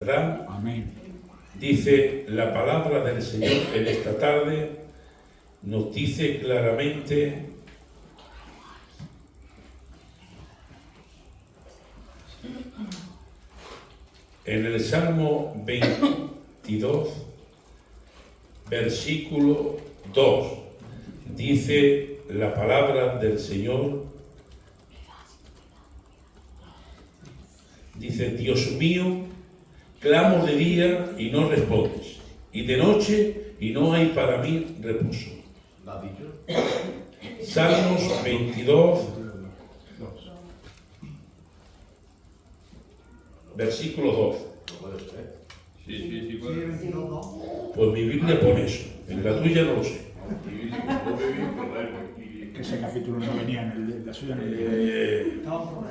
¿Verdad? Amén. Dice la palabra del Señor en esta tarde, nos dice claramente en el Salmo 22, versículo 2, dice la palabra del Señor, dice: Dios mío, clamo de día y no respondes, y de noche y no hay para mí reposo. Salmos 22, versículo 2. Sí. Pues mi Biblia pone eso, en la tuya no lo sé. Que ese capítulo no venía en el de la suya.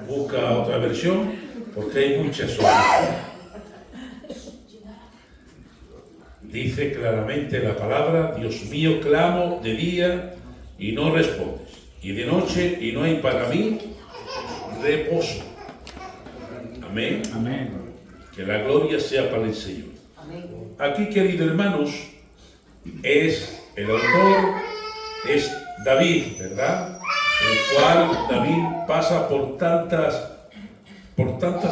Busca otra versión, porque hay muchas otras. Dice claramente la palabra: Dios mío, clamo de día y no respondes, y de noche y no hay para mí reposo. Amén. Amén. Que la gloria sea para el Señor. Aquí, queridos hermanos, el autor es David, ¿verdad? El cual David pasa por tantas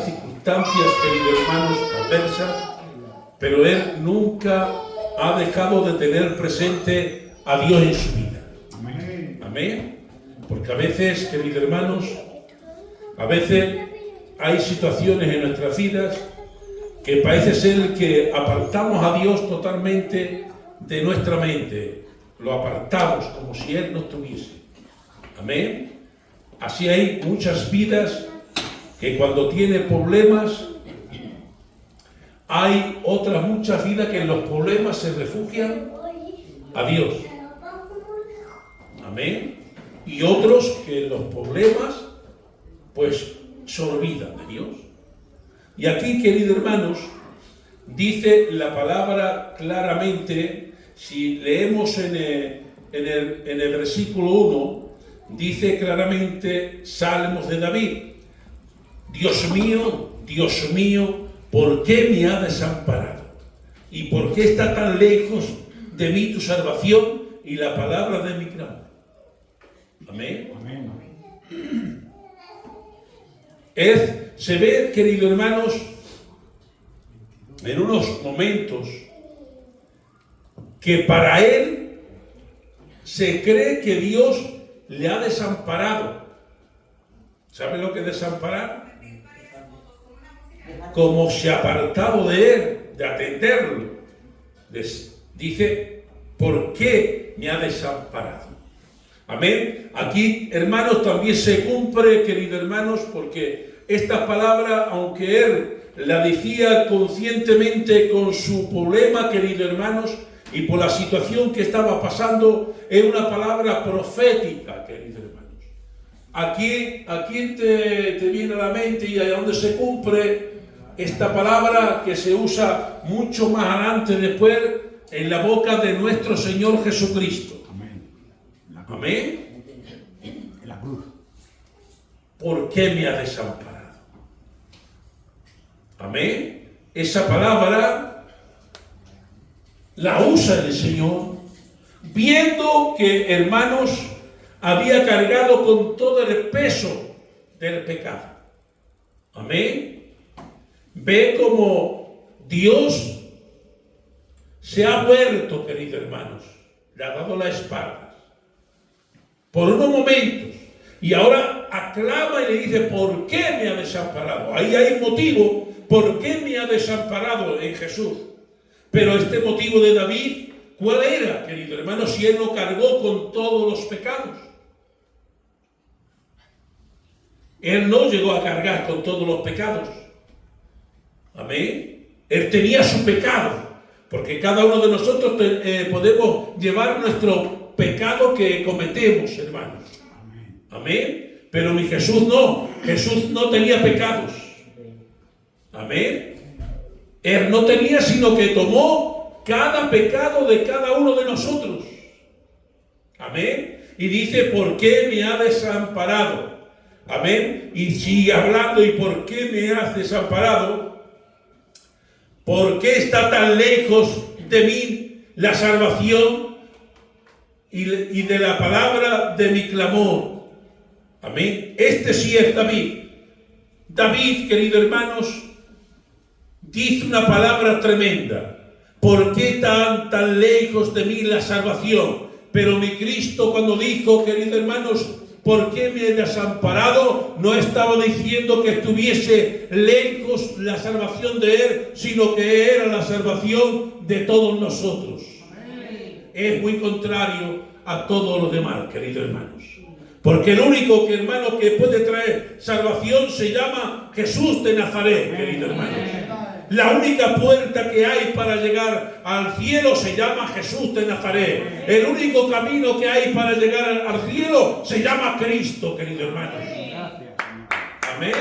circunstancias, queridos hermanos, adversas, pero él nunca ha dejado de tener presente a Dios en su vida. Amén. Amén. Porque a veces, queridos hermanos, hay situaciones en nuestras vidas que parece ser que apartamos a Dios totalmente de nuestra mente. Lo apartamos como si Él no estuviese. Amén. Así hay muchas vidas que cuando tienen problemas, hay otras muchas vidas que en los problemas se refugian a Dios. Amén. Y otros que en los problemas pues se olvidan de Dios. Y aquí, queridos hermanos, dice la palabra claramente, si leemos en el versículo 1, dice claramente Salmos de David: Dios mío, ¿por qué me ha desamparado? ¿Y por qué está tan lejos de mí tu salvación y la palabra de mi clamor? Amén. Amén. Se ve, queridos hermanos, en unos momentos que para él se cree que Dios le ha desamparado. ¿Sabe lo que es desamparar? Como se ha apartado de él, de atenderlo. Dice: ¿por qué me ha desamparado? Amén. Aquí, hermanos, también se cumple, queridos hermanos, porque esta palabra, aunque él la decía conscientemente con su problema, queridos hermanos, y por la situación que estaba pasando, es una palabra profética, queridos hermanos. Aquí te viene a la mente y a donde se cumple esta palabra, que se usa mucho más adelante después en la boca de nuestro Señor Jesucristo. Amén. La cruz. ¿Por qué me ha desamparado? Amén. Esa palabra la usa el Señor, viendo que, hermanos, había cargado con todo el peso del pecado. Amén. Ve como Dios se ha vuelto, queridos hermanos, le ha dado la espalda por unos momentos, y ahora aclama y le dice: ¿por qué me ha desamparado? Ahí hay motivo, ¿por qué me ha desamparado en Jesús? Pero este motivo de David, ¿cuál era, querido hermano? Si él no cargó con todos los pecados. Él no llegó a cargar con todos los pecados. Amén. Él tenía su pecado, porque cada uno de nosotros podemos llevar nuestro pecado que cometemos, hermanos. Amén. Pero mi Jesús no. Jesús no tenía pecados. Amén. Él no tenía, sino que tomó cada pecado de cada uno de nosotros. Amén. Y dice: ¿por qué me ha desamparado? Amén. Y sigue hablando: ¿y por qué me has desamparado? ¿Por qué está tan lejos de mí la salvación y de la palabra de mi clamor? Amén. Este sí es David. David, queridos hermanos, dice una palabra tremenda. ¿Por qué tan lejos de mí la salvación? Pero mi Cristo, cuando dijo, queridos hermanos, ¿por qué me he desamparado? No estaba diciendo que estuviese lejos la salvación de Él, sino que era la salvación de todos nosotros. Es muy contrario a todos los demás, queridos hermanos. Porque el único hermano que puede traer salvación se llama Jesús de Nazaret, queridos hermanos. La única puerta que hay para llegar al cielo se llama Jesús de Nazaret. El único camino que hay para llegar al cielo se llama Cristo, queridos hermanos. Amén.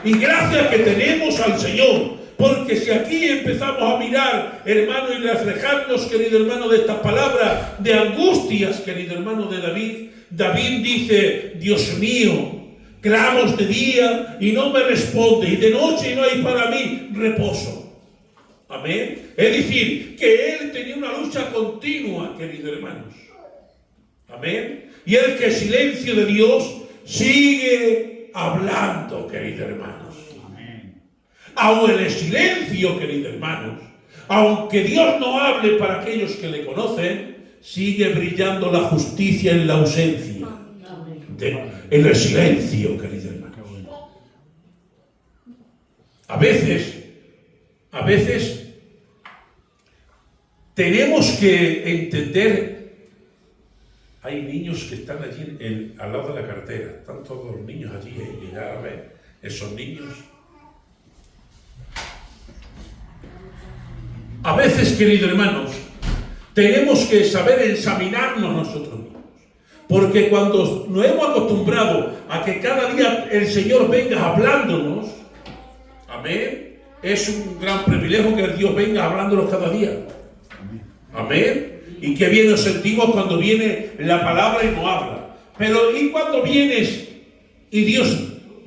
Y gracias que tenemos al Señor. Porque si aquí empezamos a mirar, hermano, y reflejarnos, querido hermano, de estas palabras de angustias, querido hermano, de David. David dice, Dios mío, clamo de día y no me responde, y de noche y no hay para mí reposo. Amén. Es decir, que él tenía una lucha continua, queridos hermanos. Amén. Y el que el silencio de Dios sigue hablando, queridos hermanos. Amén. Aún en el silencio, queridos hermanos, aunque Dios no hable para aquellos que le conocen, sigue brillando la justicia en la ausencia. En el silencio, queridos hermanos. A veces tenemos que entender. Hay niños que están allí al lado de la cartera. Están todos los niños allí. Llegar a ver esos niños. A veces, queridos hermanos, tenemos que saber examinarnos nosotros mismos. Porque cuando nos hemos acostumbrado a que cada día el Señor venga hablándonos, amén, es un gran privilegio que el Dios venga hablándonos cada día. Amén. Y qué bien nos sentimos cuando viene la palabra y nos habla. Pero ¿y cuando vienes y Dios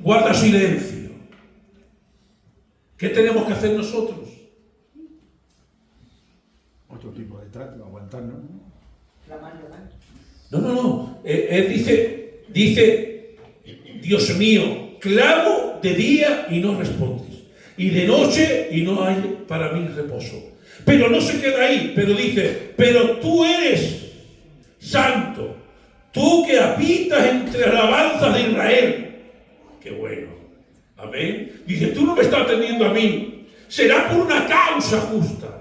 guarda silencio? ¿Qué tenemos que hacer nosotros? Otro tipo de trato, aguantarnos, ¿no? No. Él dice, Dios mío, clamo de día y no respondes, y de noche y no hay para mí reposo. Pero no se queda ahí, pero dice, pero tú eres santo, tú que habitas entre alabanzas de Israel. Qué bueno. Amén. Dice, tú no me estás atendiendo a mí. Será por una causa justa.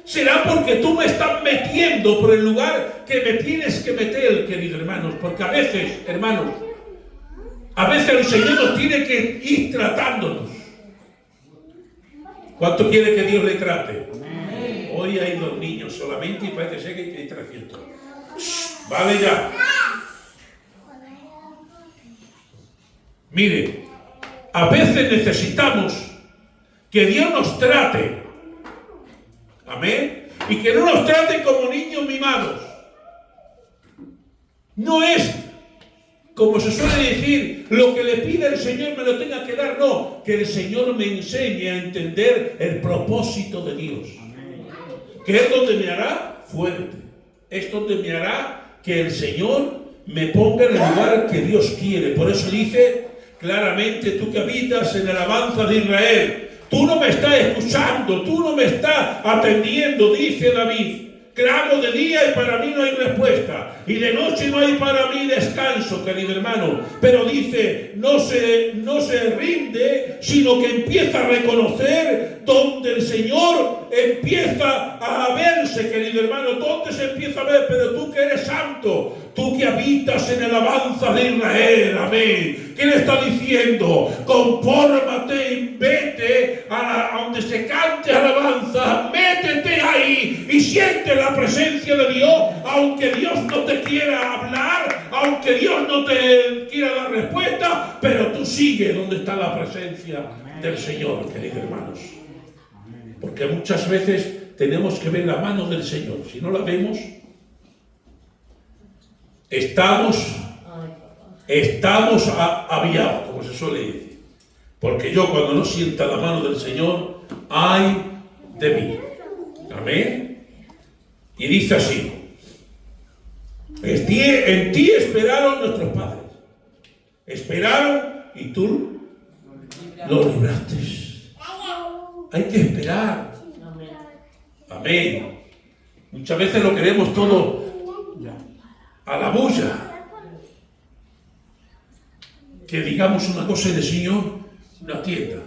Será porque tú me estás metiendo por el lugar que me tienes que meter, queridos hermanos. Porque a veces, hermanos, el Señor nos tiene que ir tratándonos. ¿Cuánto quiere que Dios le trate? Amén. Hoy hay 2 niños solamente y parece ser que hay 300. Vale ya. Mire, a veces necesitamos que Dios nos trate. Amén. Y que no nos trate como niños mimados. No es, como se suele decir, lo que le pide el Señor me lo tenga que dar. No, que el Señor me enseñe a entender el propósito de Dios. Que es donde me hará fuerte. Es donde me hará que el Señor me ponga en el lugar que Dios quiere. Por eso dice claramente, tú que habitas en la alabanza de Israel, tú no me estás escuchando, tú no me estás atendiendo, dice David. Clamo de día y para mí no hay respuesta. Y de noche no hay para mí descanso, querido hermano. Pero dice, no se rinde, sino que empieza a reconocer donde el Señor empieza a verse, querido hermano. Donde se empieza a ver, pero tú que eres santo, tú que habitas en el alabanza de Israel, amén. ¿Qué le está diciendo? Confórmate y vete a donde se cante alabanza, métete ahí y siente la presencia de Dios, aunque Dios no te quiera hablar, aunque Dios no te quiera dar respuesta, pero tú sigue donde está la presencia del Señor, queridos hermanos. Porque muchas veces tenemos que ver la mano del Señor. Si no la vemos, estamos aviados, como se suele decir. Porque yo cuando no sienta la mano del Señor, ay de mí. Amén. Y dice así: en ti esperaron nuestros padres. Esperaron y tú lo libraste. Hay que esperar. Amén. Muchas veces lo queremos todo a la bulla. Que digamos una cosa y el Señor no atienda.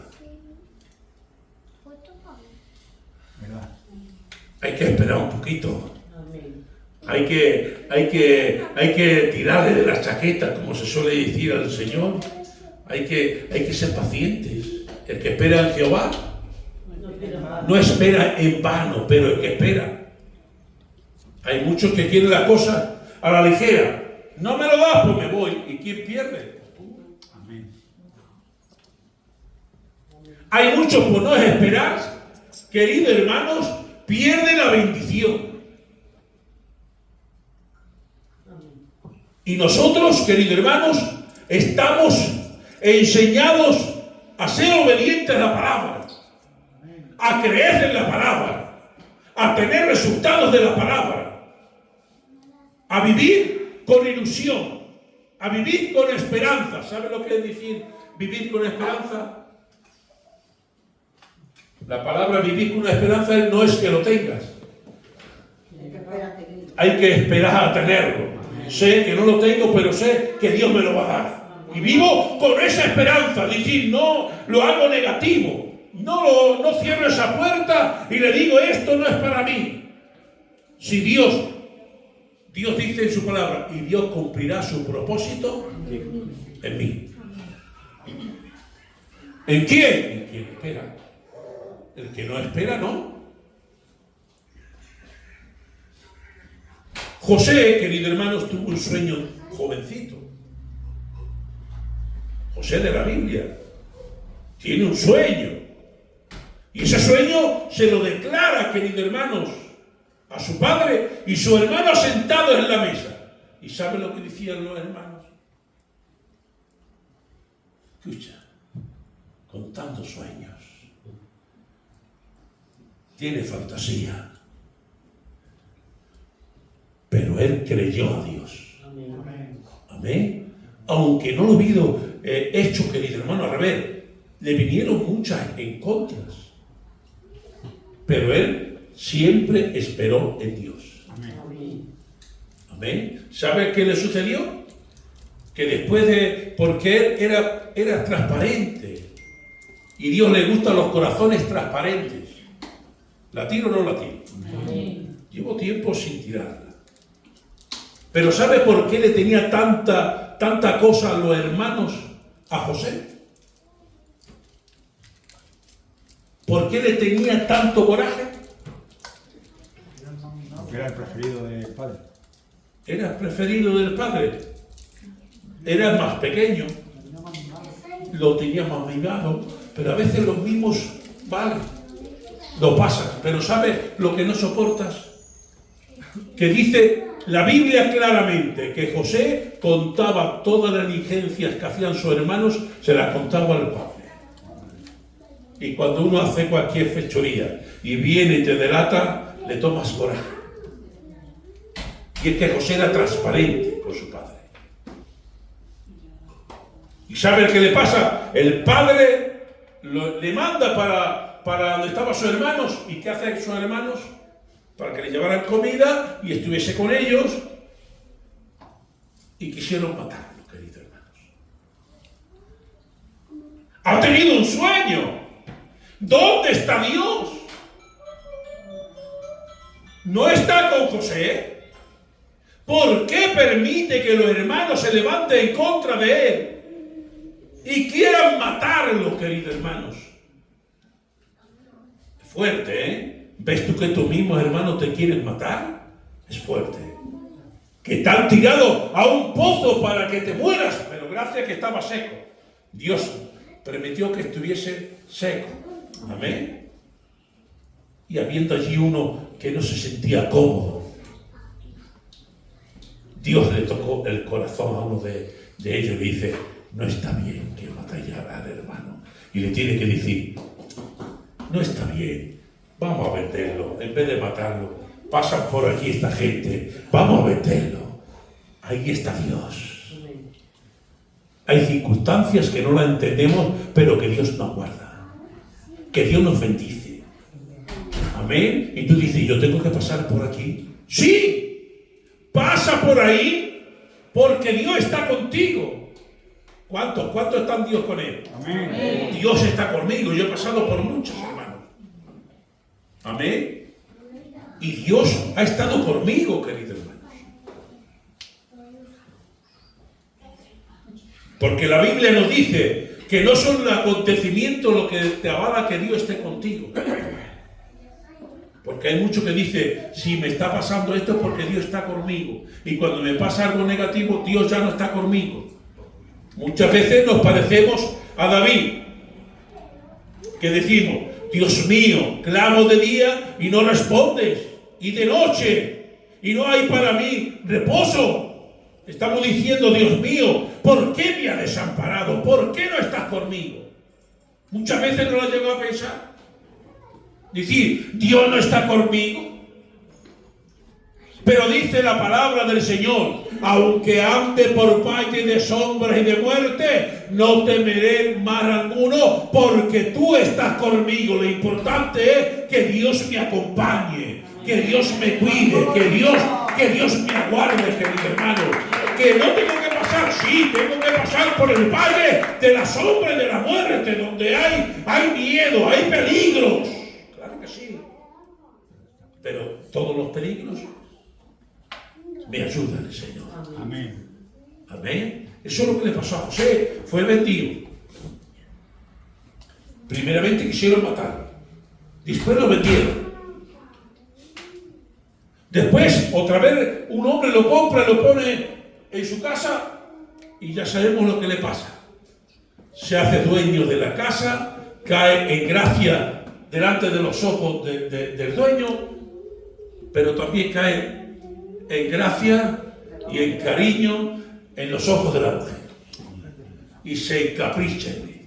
Hay que esperar un poquito. Hay que tirarle de la chaqueta, como se suele decir al Señor. Hay que ser pacientes. El que espera en Jehová no espera en vano, pero el que espera. Hay muchos que quieren la cosa a la ligera. No me lo das, pues me voy. ¿Y quién pierde? Amén. Hay muchos, por no esperar, queridos hermanos, pierden la bendición. Y nosotros, queridos hermanos, estamos enseñados a ser obedientes a la palabra, a creer en la palabra, a tener resultados de la palabra, a vivir con ilusión, a vivir con esperanza. ¿Sabe lo que es decir vivir con esperanza? La palabra vivir con una esperanza no es que lo tengas. Hay que esperar a tenerlo. Sé que no lo tengo, pero sé que Dios me lo va a dar. Y vivo con esa esperanza. Decir, no lo hago negativo. No cierro esa puerta y le digo, esto no es para mí. Si Dios dice en su palabra, y Dios cumplirá su propósito en mí. ¿En quién? En quien espera. El que no espera, no. José, queridos hermanos, tuvo un sueño jovencito. José de la Biblia tiene un sueño. Y ese sueño se lo declara, queridos hermanos, a su padre y su hermano sentados en la mesa. ¿Y sabe lo que decían los hermanos? Escucha, contando sueños. Tiene fantasía. Pero él creyó a Dios. Amén. Aunque no lo hubiera hecho, querido hermano, al revés, le vinieron muchas en contras. Pero él siempre esperó en Dios. Amén. ¿Sabe qué le sucedió? Que después porque él era transparente. Y Dios le gustan los corazones transparentes. ¿La tiro o no la tiro? Llevo tiempo sin tirarla. Pero ¿sabe por qué le tenía tanta cosa a los hermanos a José? ¿Por qué le tenía tanto coraje? Porque era el preferido del padre. Era el preferido del padre. Era el más pequeño. Lo tenía más mimado. Pero a veces los mismos, vale, lo pasan. Pero ¿sabe lo que no soportas? Que dice la Biblia claramente que José contaba todas las diligencias que hacían sus hermanos, se las contaba al padre. Y cuando uno hace cualquier fechoría y viene y te delata, le tomas coraje. Y es que José era transparente con su padre. ¿Y sabe qué le pasa? El padre le manda para donde estaban sus hermanos. ¿Y qué hacen sus hermanos? Para que le llevaran comida y estuviese con ellos. Y quisieron matarlo, queridos hermanos. Ha tenido un sueño. ¿Dónde está Dios? ¿No está con José? ¿Por qué permite que los hermanos se levanten en contra de él y quieran matarlo, queridos hermanos? Es fuerte, ¿eh? ¿Ves tú que tus mismos hermanos te quieren matar? Es fuerte. Que te han tirado a un pozo para que te mueras, pero gracias que estaba seco. Dios permitió que estuviese seco. Amén. Y habiendo allí uno que no se sentía cómodo, Dios le tocó el corazón a uno de ellos y le dice, no está bien que matéis al hermano. Y le tiene que decir, no está bien, Vamos a venderlo, en vez de matarlo. Pasan por aquí esta gente, vamos a venderlo. Ahí está Dios. Hay circunstancias que no las entendemos, pero que Dios nos guarda. Que Dios nos bendice. Amén. Y tú dices, yo tengo que pasar por aquí. Sí, pasa por ahí, porque Dios está contigo. ¿Cuántos están Dios con él? Amén. Dios está conmigo. Yo he pasado por muchos, hermanos. Amén. Y Dios ha estado conmigo, queridos hermanos. Porque la Biblia nos dice que no son los acontecimientos lo que te avala que Dios esté contigo. Porque hay mucho que dice, si me está pasando esto es porque Dios está conmigo. Y cuando me pasa algo negativo, Dios ya no está conmigo. Muchas veces nos parecemos a David, que decimos, Dios mío, clamo de día y no respondes, y de noche, y no hay para mí reposo. Estamos diciendo, Dios mío, ¿por qué me has desamparado? ¿Por qué no estás conmigo? Muchas veces no lo llego a pensar. Decir, Dios no está conmigo. Pero dice la palabra del Señor, aunque ande por valle de sombras y de muerte, no temeré mal alguno, porque tú estás conmigo. Lo importante es que Dios me acompañe, que Dios me cuide, que Dios me aguarde, querido hermano. Que no tengo que pasar, sí, tengo que pasar por el valle de la sombra y de la muerte, donde hay miedo, hay peligros. Claro que sí. Pero todos los peligros me ayudan, Señor. Amén. Amén. Eso es lo que le pasó a José. Fue vendido. Primeramente quisieron matarlo. Después lo vendieron. Después, otra vez, un hombre lo compra, lo pone en su casa y ya sabemos lo que le pasa. Se hace dueño de la casa, cae en gracia delante de los ojos del dueño, pero también cae en gracia y en cariño en los ojos de la mujer. Y se encapricha en él.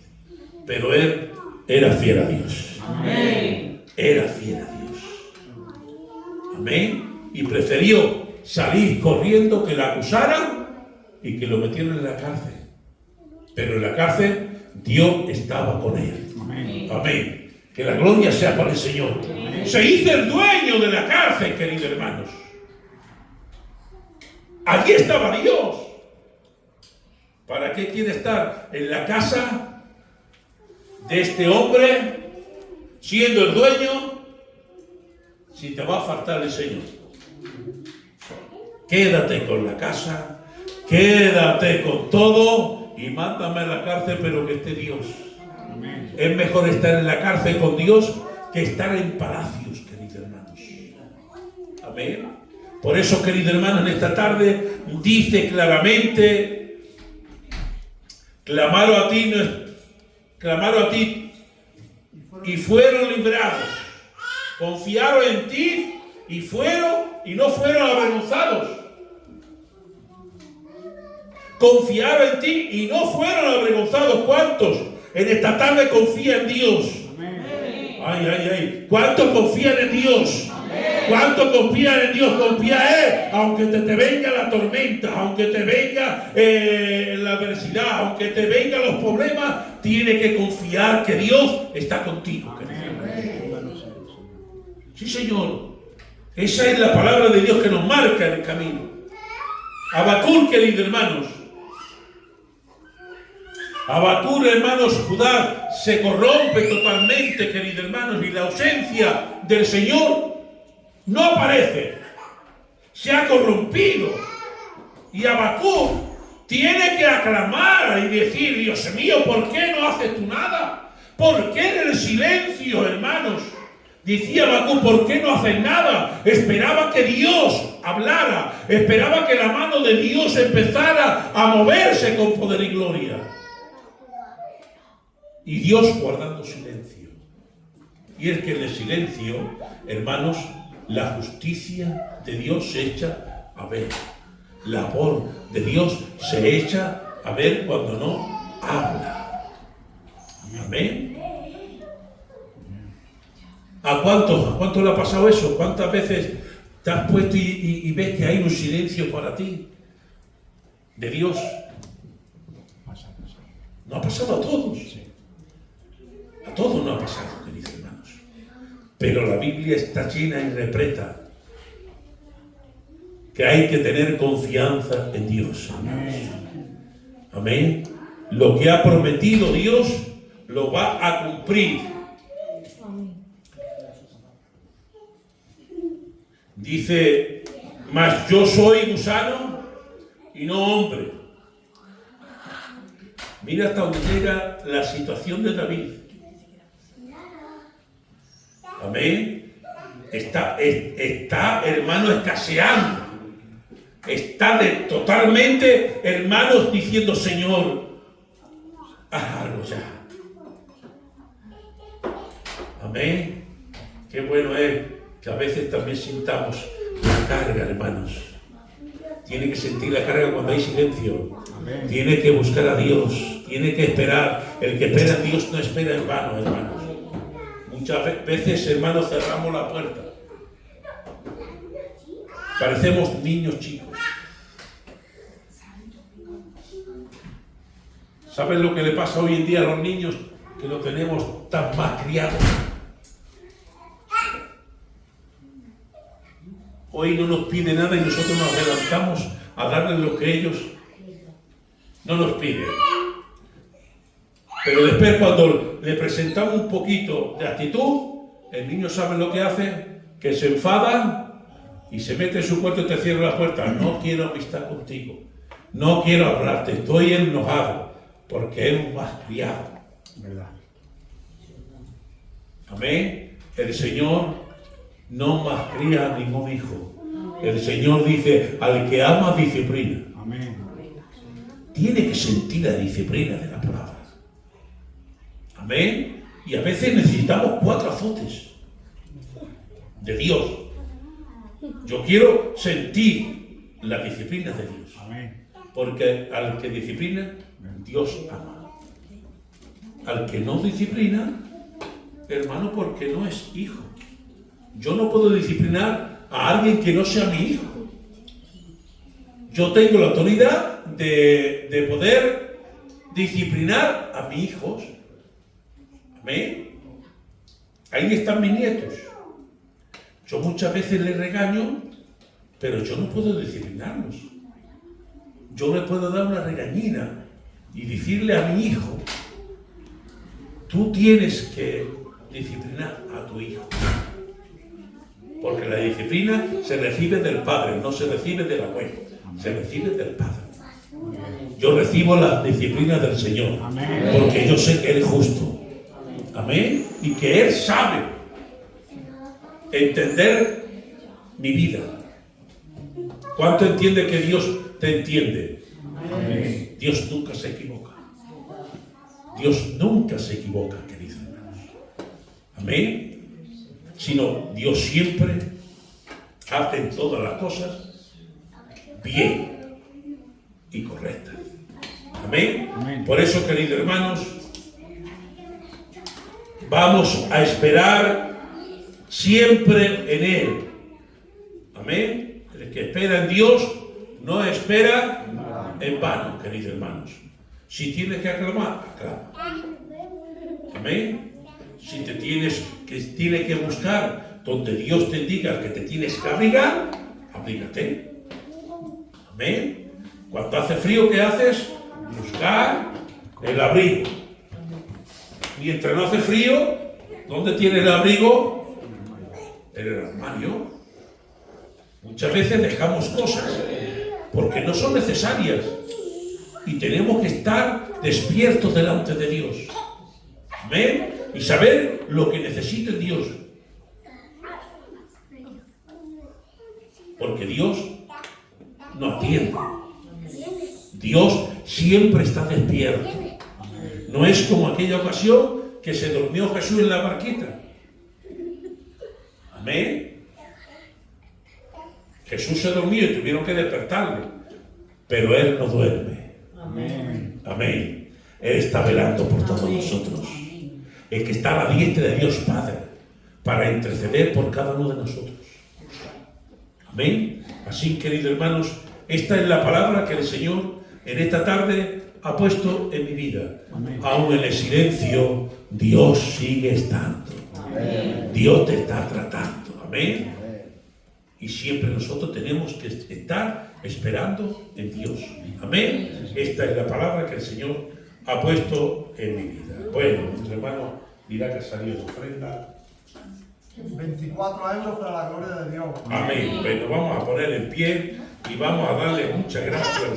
Pero él era fiel a Dios. Amén. Era fiel a Dios. Amén. Y prefirió salir corriendo que la acusaran y que lo metieran en la cárcel. Pero en la cárcel Dios estaba con él. Amén. Amén. Que la gloria sea para el Señor. Amén. Se hizo el dueño de la cárcel, queridos hermanos. Allí estaba Dios. ¿Para qué quiere estar en la casa de este hombre, siendo el dueño, si te va a faltar el Señor? Quédate con la casa, quédate con todo y mándame a la cárcel, pero que esté Dios. Amén. Es mejor estar en la cárcel con Dios que estar en palacios, queridos hermanos. Amén. Por eso, queridos hermanos, en esta tarde dice claramente, clamaron a ti y fueron librados. Confiaron en ti y no fueron avergonzados. Confiaron en ti y no fueron avergonzados. ¿Cuántos en esta tarde confían en Dios? Amén. Ay. ¿Cuántos confían en Dios? ¿Cuántos confían en Dios? Confía en Él, aunque te venga la tormenta, aunque te venga la adversidad, aunque te vengan los problemas, tienes que confiar que Dios está contigo. Sí, Señor. Esa es la palabra de Dios que nos marca en el camino. Habacuc, queridos hermanos. Habacuc, hermanos, Judá se corrompe totalmente, queridos hermanos, y la ausencia del Señor no aparece. Se ha corrompido. Y Habacuc tiene que aclamar y decir, Dios mío, ¿por qué no haces tú nada? ¿Por qué en el silencio, hermanos? Decía Habacuc, ¿por qué no haces nada? Esperaba que Dios hablara. Esperaba que la mano de Dios empezara a moverse con poder y gloria. Y Dios guardando silencio. Y es que en el silencio, hermanos, la justicia de Dios se echa a ver. La labor de Dios se echa a ver cuando no habla. Amén. ¿A cuánto le ha pasado eso? ¿Cuántas veces te has puesto y ves que hay un silencio para ti de Dios? No ha pasado a todos. A todos no ha pasado, queridos hermanos. Pero la Biblia está llena y repleta que hay que tener confianza en Dios. Amén. Lo que ha prometido Dios lo va a cumplir. Dice, mas yo soy gusano y no hombre. Mira hasta donde llega la situación de David. Amén. Está hermano, escaseando. Está totalmente, hermanos, diciendo, Señor, haz algo ya. Amén. Qué bueno es que a veces también sintamos la carga, hermanos. Tiene que sentir la carga cuando hay silencio. Amén. Tiene que buscar a Dios. Tiene que esperar. El que espera a Dios no espera en vano, hermanos. Muchas veces, hermanos, cerramos la puerta. Parecemos niños chicos. ¿Saben lo que le pasa hoy en día a los niños? Que lo tenemos tan más criados. Hoy no nos pide nada y nosotros nos adelantamos a darles lo que ellos no nos piden. Pero después, cuando le presentamos un poquito de actitud, el niño sabe lo que hace, que se enfada y se mete en su cuarto y te cierra la puerta. No quiero amistad contigo. No quiero hablarte. Estoy enojado porque es un más criado. ¿Verdad? Amén. El Señor no más cría a ningún hijo. El Señor dice, al que ama disciplina. Amén. Tiene que sentir la disciplina de la palabra. Amén. Y a veces necesitamos 4 azotes de Dios. Yo quiero sentir la disciplina de Dios. Amén. Porque al que disciplina, Dios ama. Al que no disciplina, hermano, porque no es hijo. Yo no puedo disciplinar a alguien que no sea mi hijo. Yo tengo la autoridad de poder disciplinar a mis hijos. Amén. Ahí están mis nietos. Yo muchas veces les regaño, pero yo no puedo disciplinarlos. Yo le puedo dar una regañina y decirle a mi hijo, tú tienes que disciplinar a tu hijo. Porque la disciplina se recibe del Padre, no se recibe del abuelo, se recibe del Padre. Yo recibo la disciplina del Señor, porque yo sé que Él es justo. Amén. Y que Él sabe entender mi vida. ¿Cuánto entiende que Dios te entiende? Amén. Dios nunca se equivoca. Dios nunca se equivoca, queridos hermanos. Amén. Sino Dios siempre hace todas las cosas bien y correctas. Amén. Amén. Por eso, queridos hermanos, vamos a esperar siempre en Él. Amén. El que espera en Dios no espera en vano, queridos hermanos. Si tienes que aclamar, aclama. Amén. Si tienes que buscar donde Dios te indica que te tienes que abrigar, abrígate. Amén. Cuando hace frío, ¿qué haces? Buscar el abrigo. Mientras no hace frío, ¿dónde tienes el abrigo? En el armario. Muchas veces dejamos cosas porque no son necesarias y tenemos que estar despiertos delante de Dios. Amén. Y saber lo que necesita Dios. Porque Dios no atiende. Dios siempre está despierto. No es como aquella ocasión que se durmió Jesús en la barquita. Amén. Jesús se durmió y tuvieron que despertarle. Pero Él no duerme. Amén. Amén. Él está velando por todos nosotros. El que está a la diestra de Dios Padre. para interceder por cada uno de nosotros. Amén. Así, queridos hermanos, esta es la palabra que el Señor en esta tarde ha puesto en mi vida. Amén. Aún en el silencio, Dios sigue estando. Amén. Dios te está tratando. Amén. Y siempre nosotros tenemos que estar esperando en Dios. Amén. Esta es la palabra que el Señor ha puesto en mi vida. Bueno, nuestro hermano dirá que ha salido su ofrenda. 24 euros para la gloria de Dios. Amén. Pues nos vamos a poner en pie y vamos a darle muchas gracias.